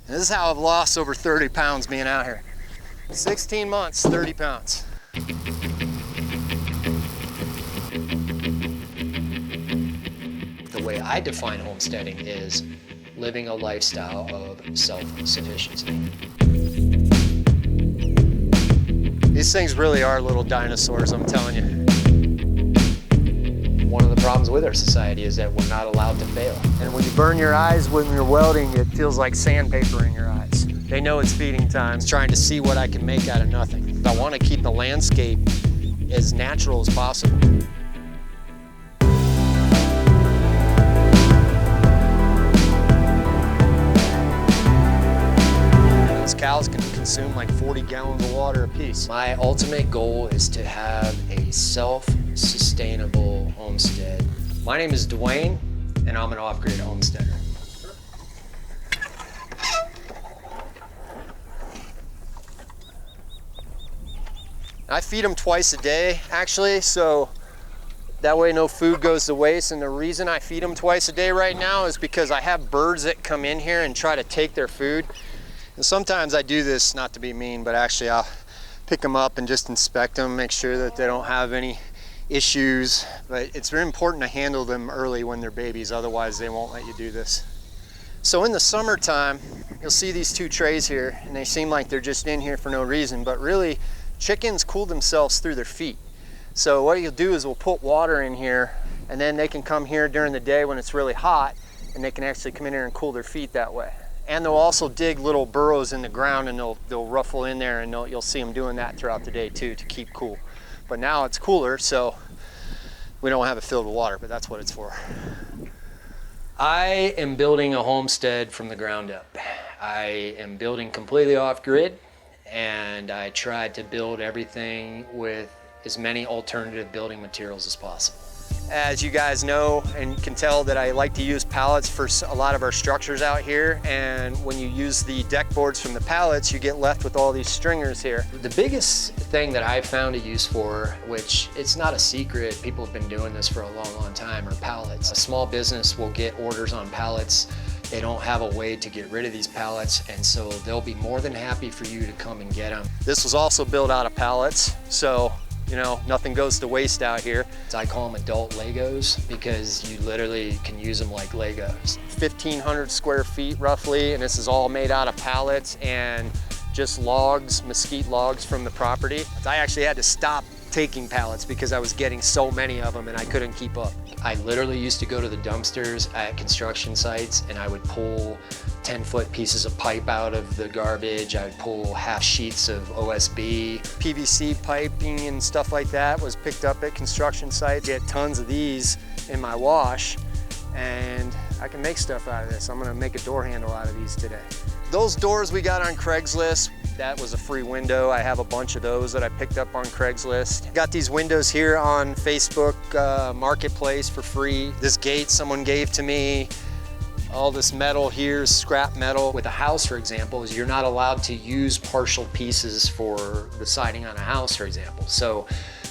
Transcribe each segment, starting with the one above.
And this is how I've lost over 30 pounds being out here. 16 months, 30 pounds. The way I define homesteading is living a lifestyle of self-sufficiency. These things really are little dinosaurs, I'm telling you. One of the problems with our society is that we're not allowed to fail. And when you burn your eyes when you're welding, it feels like sandpaper in your eyes. They know it's feeding time. It's trying to see what I can make out of nothing. I want to keep the landscape as natural as possible. Those cows can consume like 40 gallons of water apiece. My ultimate goal is to have a self-sustainable homestead. My name is Dwayne, and I'm an off-grid homesteader. I feed them twice a day, actually, so that way no food goes to waste. And the reason I feed them twice a day right now is because I have birds that come in here and try to take their food. And sometimes I do this, not to be mean, but actually I'll pick them up and just inspect them, make sure that they don't have any issues. But it's very important to handle them early when they're babies, otherwise they won't let you do this. So in the summertime, you'll see these two trays here, and they seem like they're just in here for no reason, but really, chickens cool themselves through their feet. So what you'll do is we'll put water in here, and then they can come here during the day when it's really hot, and they can actually come in here and cool their feet that way. And they'll also dig little burrows in the ground, and they'll ruffle in there, and you'll see them doing that throughout the day too to keep cool. But now it's cooler, so we don't have it filled with water, but that's what it's for. I am building a homestead from the ground up. I am building completely off-grid, and I tried to build everything with as many alternative building materials as possible. As you guys know and can tell that I like to use pallets for a lot of our structures out here, and when you use the deck boards from the pallets, you get left with all these stringers here. The biggest thing that I've found a use for, which it's not a secret, people have been doing this for a long time, are pallets. A small business will get orders on pallets. They don't have a way to get rid of these pallets, and so they'll be more than happy for you to come and get them. This was also built out of pallets, so you know, nothing goes to waste out here. I call them adult Legos because you literally can use them like Legos. 1,500 square feet roughly, and this is all made out of pallets and just logs, mesquite logs from the property. I actually had to stop taking pallets because I was getting so many of them and I couldn't keep up. I literally used to go to the dumpsters at construction sites, and I would pull 10-foot pieces of pipe out of the garbage. I would pull half sheets of OSB. PVC piping and stuff like that was picked up at construction sites. Get tons of these in my wash, and I can make stuff out of this. I'm gonna make a door handle out of these today. Those doors we got on Craigslist, that was a free window. I have a bunch of those that I picked up on Craigslist. Got these windows here on Facebook Marketplace for free. This gate someone gave to me. All this metal here is scrap metal. With a house, for example, is you're not allowed to use partial pieces for the siding on a house, for example. So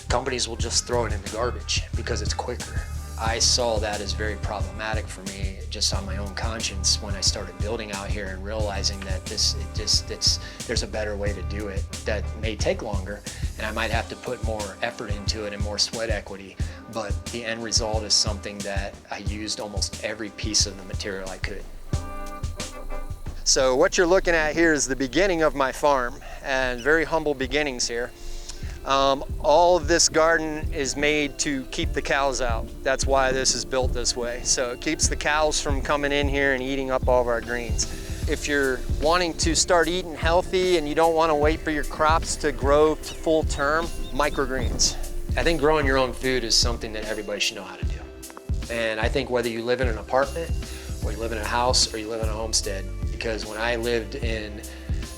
companies will just throw it in the garbage because it's quicker. I saw that as very problematic for me, just on my own conscience, when I started building out here and realizing that there's a better way to do it that may take longer, and I might have to put more effort into it and more sweat equity, but the end result is something that I used almost every piece of the material I could. So what you're looking at here is the beginning of my farm, and very humble beginnings here. All of this garden is made to keep the cows out. That's why this is built this way. So it keeps the cows from coming in here and eating up all of our greens. If you're wanting to start eating healthy and you don't want to wait for your crops to grow to full term, microgreens. I think growing your own food is something that everybody should know how to do. And I think whether you live in an apartment, or you live in a house, or you live in a homestead, because when I lived in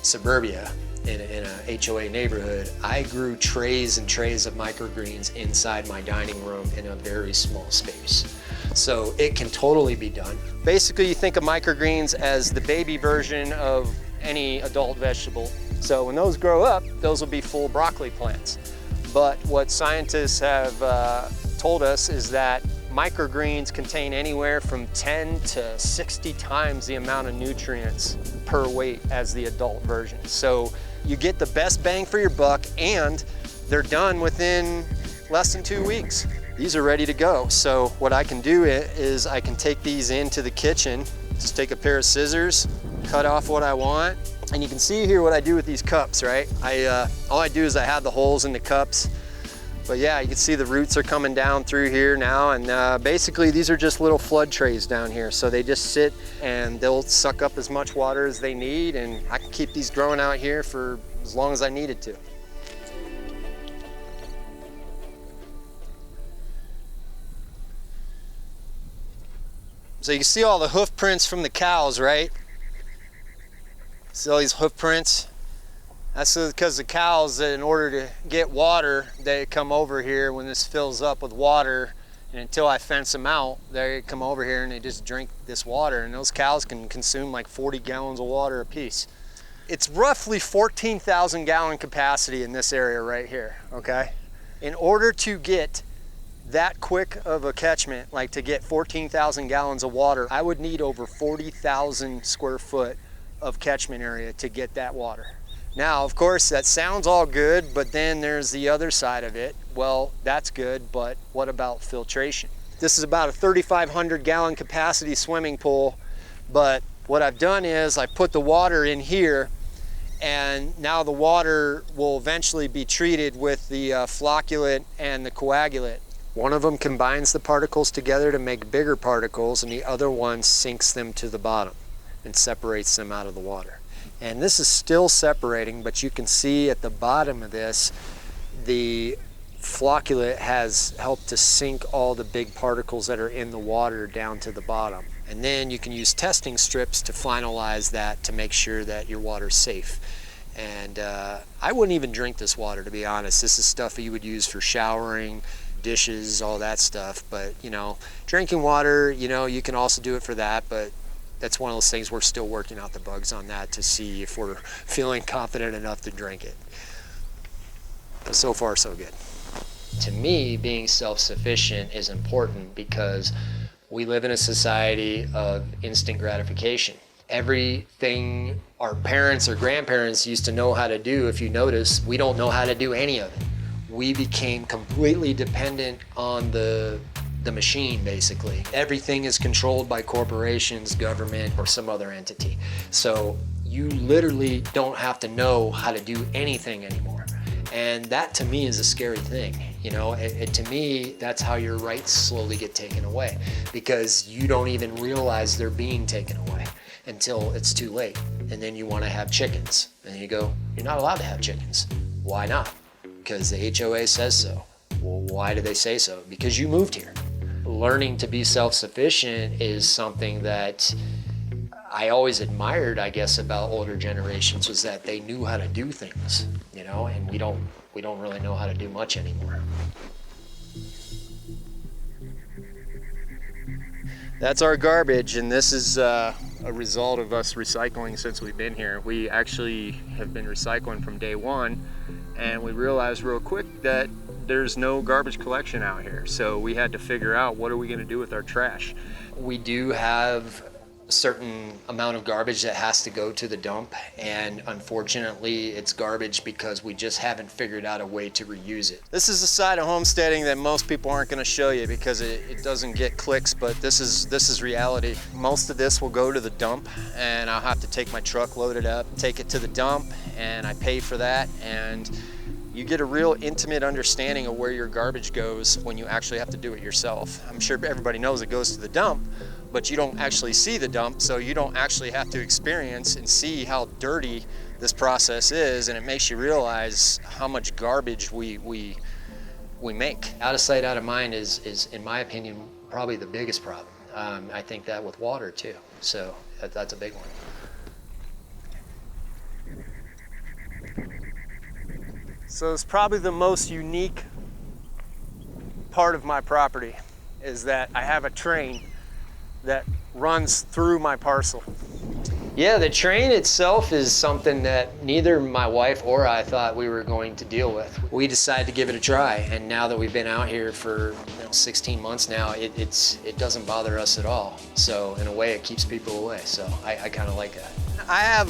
suburbia, in a HOA neighborhood, I grew trays and trays of microgreens inside my dining room in a very small space. So it can totally be done. Basically, you think of microgreens as the baby version of any adult vegetable. So when those grow up, those will be full broccoli plants. But what scientists have told us is that Microgreens contain anywhere from 10 to 60 times the amount of nutrients per weight as the adult version. So you get the best bang for your buck, and they're done within less than 2 weeks. These are ready to go. So what I can do is I can take these into the kitchen, just take a pair of scissors, cut off what I want. And you can see here what I do with these cups, right? All I do is I have the holes in the cups. But yeah, you can see the roots are coming down through here now, and basically these are just little flood trays down here. So they just sit and they'll suck up as much water as they need, and I can keep these growing out here for as long as I needed to. So you can see all the hoof prints from the cows, right? See all these hoof prints? That's because the cows, in order to get water, they come over here when this fills up with water, and until I fence them out, they come over here and they just drink this water, and those cows can consume like 40 gallons of water apiece. It's roughly 14,000 gallon capacity in this area right here, okay? In order to get that quick of a catchment, like to get 14,000 gallons of water, I would need over 40,000 square foot of catchment area to get that water. Now, of course, that sounds all good, but then there's the other side of it. Well, that's good, but what about filtration? This is about a 3,500 gallon capacity swimming pool, but what I've done is I put the water in here, and now the water will eventually be treated with the flocculant and the coagulant. One of them combines the particles together to make bigger particles, and the other one sinks them to the bottom and separates them out of the water. And this is still separating, but you can see at the bottom of this, the flocculant has helped to sink all the big particles that are in the water down to the bottom. And then you can use testing strips to finalize that to make sure that your water's safe. And I wouldn't even drink this water, to be honest. This is stuff that you would use for showering, dishes, all that stuff. But you know, drinking water, you know, you can also do it for that, but that's one of those things we're still working out the bugs on that to see if we're feeling confident enough to drink it. But so far, so good. To me, being self-sufficient is important because we live in a society of instant gratification. Everything our parents or grandparents used to know how to do, if you notice, we don't know how to do any of it. We became completely dependent on the machine, basically. Everything is controlled by corporations, government, or some other entity. So you literally don't have to know how to do anything anymore. And that to me is a scary thing. You know, to me, that's how your rights slowly get taken away, because you don't even realize they're being taken away until it's too late. And then you want to have chickens. And you go, you're not allowed to have chickens. Why not? Because the HOA says so. Well, why do they say so? Because you moved here. Learning to be self-sufficient is something that I always admired, I guess, about older generations, was that they knew how to do things, you know, and we don't really know how to do much anymore. That's our garbage, and this is a result of us recycling since we've been here. We actually have been recycling from day one, and we realized real quick that there's no garbage collection out here. So we had to figure out, what are we gonna do with our trash? We do have a certain amount of garbage that has to go to the dump, and unfortunately it's garbage because we just haven't figured out a way to reuse it. This is the side of homesteading that most people aren't gonna show you because it doesn't get clicks, but this is reality. Most of this will go to the dump, and I'll have to take my truck, load it up, take it to the dump, and I pay for that. And you get a real intimate understanding of where your garbage goes when you actually have to do it yourself. I'm sure everybody knows it goes to the dump, but you don't actually see the dump, so you don't actually have to experience and see how dirty this process is, and it makes you realize how much garbage we make. Out of sight, out of mind is, in my opinion, probably the biggest problem. I think that with water too, so that's a big one. So it's probably the most unique part of my property, is that I have a train that runs through my parcel. Yeah, the train itself is something that neither my wife or I thought we were going to deal with. We decided to give it a try, and now that we've been out here for 16 months now, it doesn't bother us at all. So in a way, it keeps people away. So I kind of like that. I have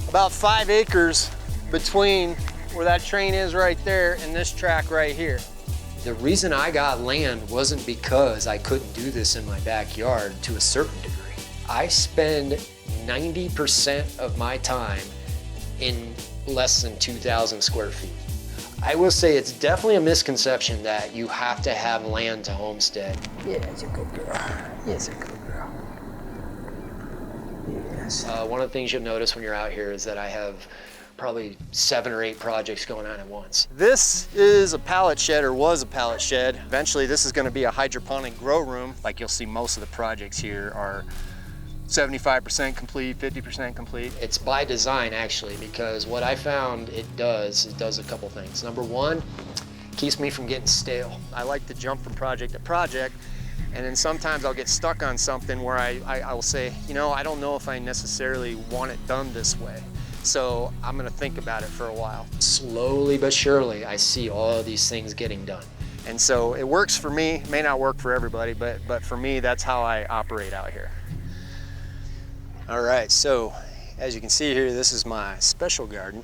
about 5 acres between where that train is right there and this track right here. The reason I got land wasn't because I couldn't do this in my backyard to a certain degree. I spend 90% of my time in less than 2,000 square feet. I will say it's definitely a misconception that you have to have land to homestead. Yeah, it's a good girl. Yes, a good girl. Yes. One of the things you'll notice when you're out here is that I have probably 7 or 8 projects going on at once. This is a pallet shed, or was a pallet shed. Eventually this is going to be a hydroponic grow room. Like you'll see, most of the projects here are 75% complete, 50% complete. It's by design actually, because what I found it does a couple things. Number one, keeps me from getting stale. I like to jump from project to project, and then sometimes I'll get stuck on something where I will say, you know, I don't know if I necessarily want it done this way. So I'm gonna think about it for a while. Slowly but surely, I see all of these things getting done. And so it works for me. It may not work for everybody, but for me, that's how I operate out here. All right, so as you can see here, this is my special garden.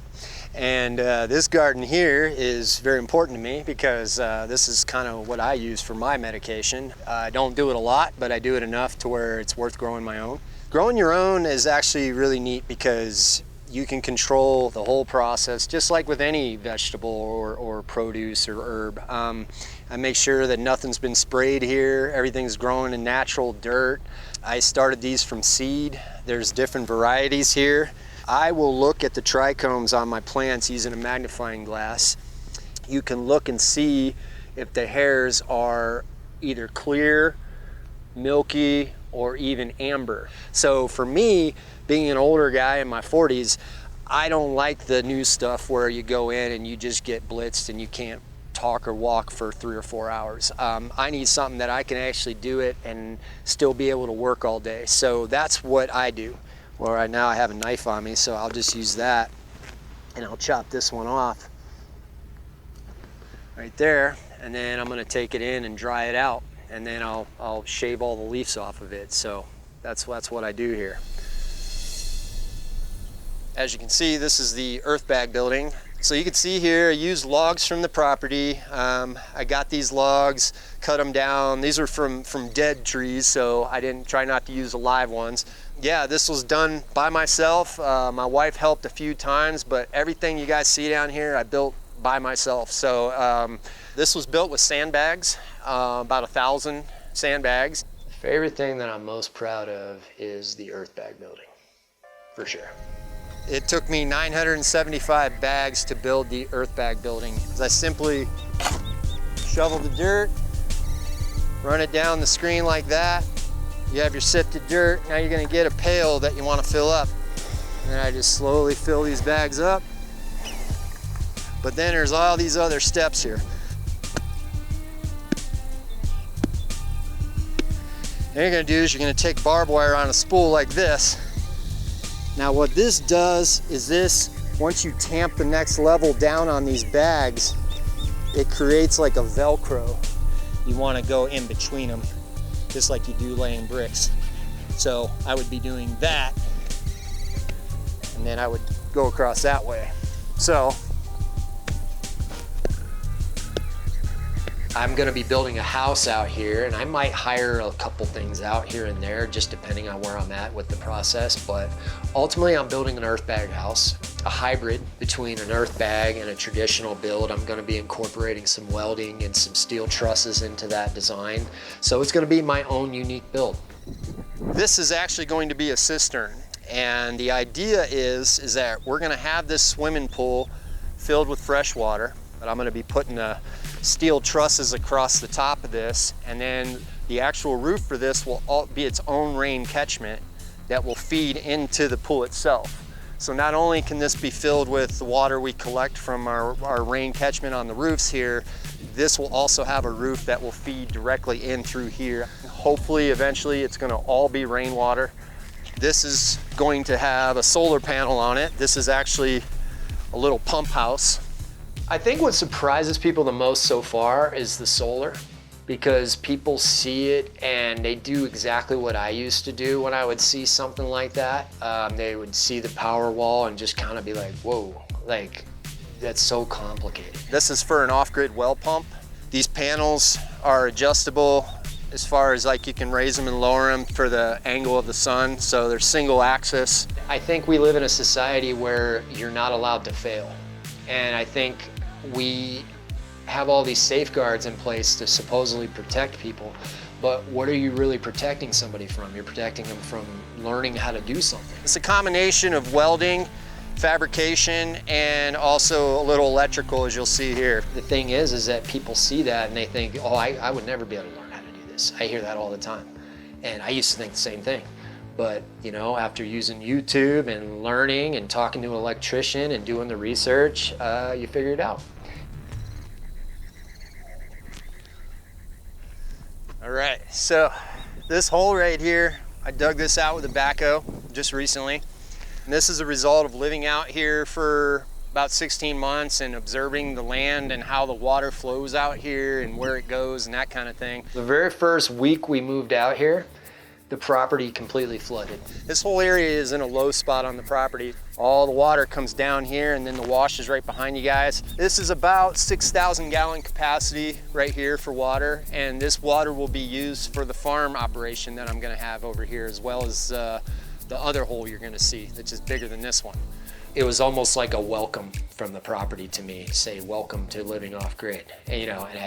And this garden here is very important to me because this is kind of what I use for my medication. I don't do it a lot, but I do it enough to where it's worth growing my own. Growing your own is actually really neat because you can control the whole process, just like with any vegetable or produce or herb. I make sure that nothing's been sprayed here. Everything's growing in natural dirt. I started these from seed. There's different varieties here. I will look at the trichomes on my plants using a magnifying glass. You can look and see if the hairs are either clear, milky, or even amber. So for me, being an older guy in my 40s, I don't like the new stuff where you go in and you just get blitzed and you can't talk or walk for 3 or 4 hours. I need something that I can actually do it and still be able to work all day. So that's what I do. Well, right now I have a knife on me, so I'll just use that and I'll chop this one off right there, and then I'm gonna take it in and dry it out, and then I'll shave all the leaves off of it. So that's what I do here. As you can see, this is the earth bag building. So you can see here, I used logs from the property. I got these logs, cut them down. These are from dead trees, so I didn't try not to use the live ones. Yeah, this was done by myself. My wife helped a few times, but everything you guys see down here, I built by myself. So this was built with sandbags, about 1,000 sandbags. The favorite thing that I'm most proud of is the earth bag building, for sure. It took me 975 bags to build the earth bag building. I simply shovel the dirt, run it down the screen like that. You have your sifted dirt. Now you're gonna get a pail that you wanna fill up. And then I just slowly fill these bags up. But then there's all these other steps here. Then you're gonna do is you're gonna take barbed wire on a spool like this. Now what this does is this, once you tamp the next level down on these bags, it creates like a Velcro. You want to go in between them, just like you do laying bricks. So I would be doing that, and then I would go across that way. So I'm gonna be building a house out here, and I might hire a couple things out here and there, just depending on where I'm at with the process. But ultimately, I'm building an earth bag house, a hybrid between an earth bag and a traditional build. I'm gonna be incorporating some welding and some steel trusses into that design. So it's gonna be my own unique build. This is actually going to be a cistern. And the idea is that we're gonna have this swimming pool filled with fresh water, but I'm gonna be putting steel trusses across the top of this, and then the actual roof for this will be its own rain catchment that will feed into the pool itself. So not only can this be filled with the water we collect from our rain catchment on the roofs here, this will also have a roof that will feed directly in through here. Hopefully, eventually, it's gonna all be rainwater. This is going to have a solar panel on it. This is actually a little pump house. I think what surprises people the most so far is the solar, because people see it and they do exactly what I used to do when I would see something like that. They would see the power wall and just kind of be like, whoa, like that's so complicated. This is for an off-grid well pump. These panels are adjustable as far as like you can raise them and lower them for the angle of the sun. So they're single axis. I think we live in a society where you're not allowed to fail. And I think we have all these safeguards in place to supposedly protect people, but what are you really protecting somebody from? You're protecting them from learning how to do something. It's a combination of welding, fabrication, and also a little electrical, as you'll see here. The thing is that people see that and they think, oh, I would never be able to learn how to do this. I hear that all the time. And I used to think the same thing. But, you know, after using YouTube and learning and talking to an electrician and doing the research, you figure it out. All right, so this hole right here, I dug this out with a backhoe just recently. And this is a result of living out here for about 16 months and observing the land and how the water flows out here and where it goes and that kind of thing. The very first week we moved out here, the property completely flooded. This whole area is in a low spot on the property. All the water comes down here and then the wash is right behind you guys. This is about 6,000 gallon capacity right here for water, and this water will be used for the farm operation that I'm gonna have over here, as well as the other hole you're gonna see, which is bigger than this one. It was almost like a welcome from the property to me, say welcome to living off grid. And, you know, and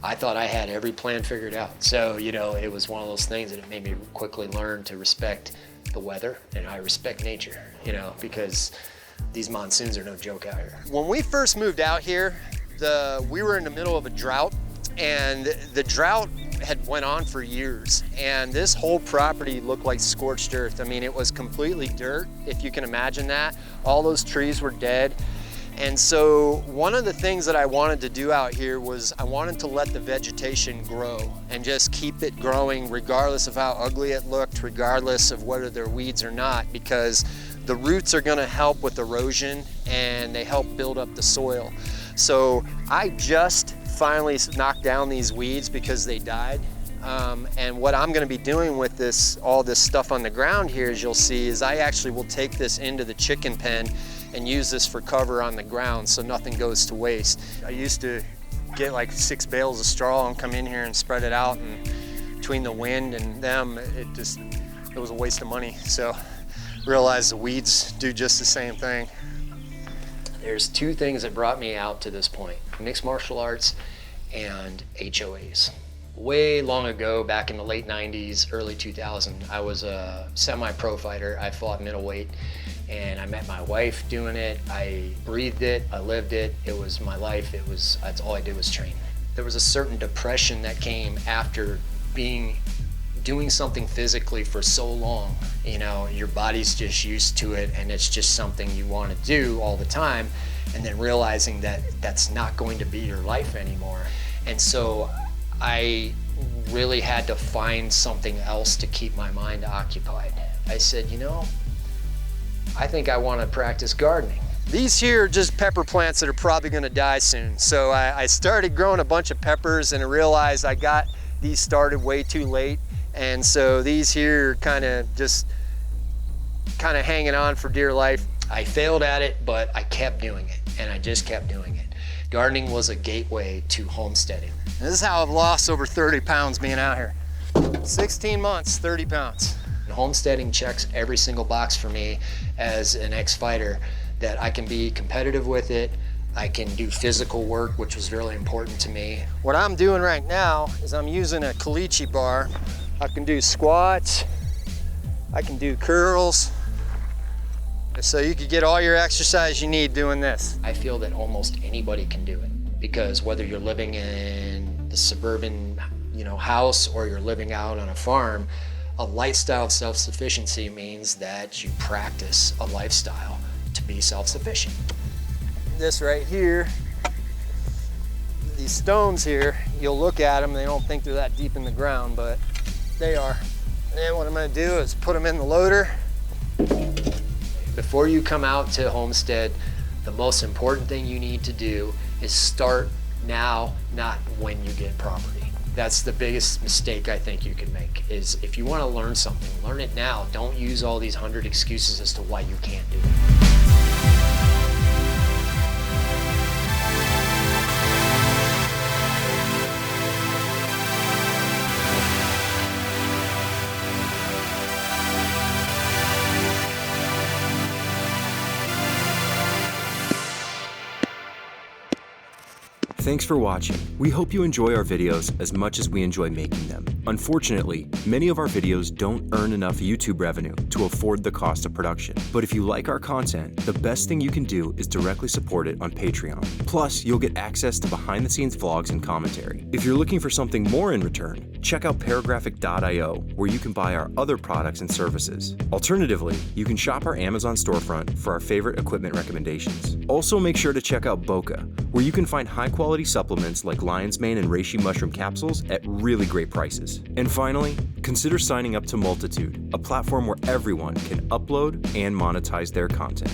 I thought I had every plan figured out. So, you know, it was one of those things that it made me quickly learn to respect the weather, and I respect nature, you know, because these monsoons are no joke out here. When we first moved out here, we were in the middle of a drought, and the drought had went on for years, and this whole property looked like scorched earth. I mean, it was completely dirt, if you can imagine that. All those trees were dead. And so one of the things that I wanted to do out here was I wanted to let the vegetation grow and just keep it growing regardless of how ugly it looked, regardless of whether they're weeds or not, because the roots are gonna help with erosion and they help build up the soil. So I just finally knocked down these weeds because they died. And what I'm gonna be doing with all this stuff on the ground here, as you'll see, is I actually will take this into the chicken pen and use this for cover on the ground so nothing goes to waste. I used to get like 6 bales of straw and come in here and spread it out, and between the wind and them, it was a waste of money. So realized the weeds do just the same thing. There's two things that brought me out to this point: mixed martial arts and HOAs. Way long ago, back in the late 90s, early 2000, I was a semi-pro fighter. I fought middleweight, and I met my wife doing it. I breathed it, I lived it. It was my life. That's all I did was train. There was a certain depression that came after doing something physically for so long. You know, your body's just used to it, and it's just something you want to do all the time, and then realizing that that's not going to be your life anymore. And so I really had to find something else to keep my mind occupied. I said, you know, I think I want to practice gardening. These here are just pepper plants that are probably going to die soon. So I started growing a bunch of peppers, and I realized I got these started way too late. And so these here are kind of hanging on for dear life. I failed at it, but I kept doing it, and I just kept doing it. Gardening was a gateway to homesteading. And this is how I've lost over 30 pounds being out here. 16 months, 30 pounds. Homesteading checks every single box for me as an ex-fighter, that I can be competitive with it. I can do physical work, which was really important to me. What I'm doing right now is I'm using a caliche bar. I can do squats, I can do curls. So you could get all your exercise you need doing this. I feel that almost anybody can do it, because whether you're living in the suburban, house, or you're living out on a farm, a lifestyle of self-sufficiency means that you practice a lifestyle to be self-sufficient. This right here, these stones here, you'll look at them, they don't think they're that deep in the ground, but they are. And then what I'm gonna do is put them in the loader. Before you come out to Homestead, the most important thing you need to do is start now, not when you get property. That's the biggest mistake I think you can make, is if you want to learn something, learn it now. Don't use all these 100 excuses as to why you can't do it. Thanks for watching. We hope you enjoy our videos as much as we enjoy making them. Unfortunately, many of our videos don't earn enough YouTube revenue to afford the cost of production. But if you like our content, the best thing you can do is directly support it on Patreon. Plus, you'll get access to behind-the-scenes vlogs and commentary. If you're looking for something more in return, check out paragraphic.io, where you can buy our other products and services. Alternatively, you can shop our Amazon storefront for our favorite equipment recommendations. Also, make sure to check out Boca, where you can find high-quality supplements like lion's mane and reishi mushroom capsules at really great prices. And finally, consider signing up to Multitude, a platform where everyone can upload and monetize their content.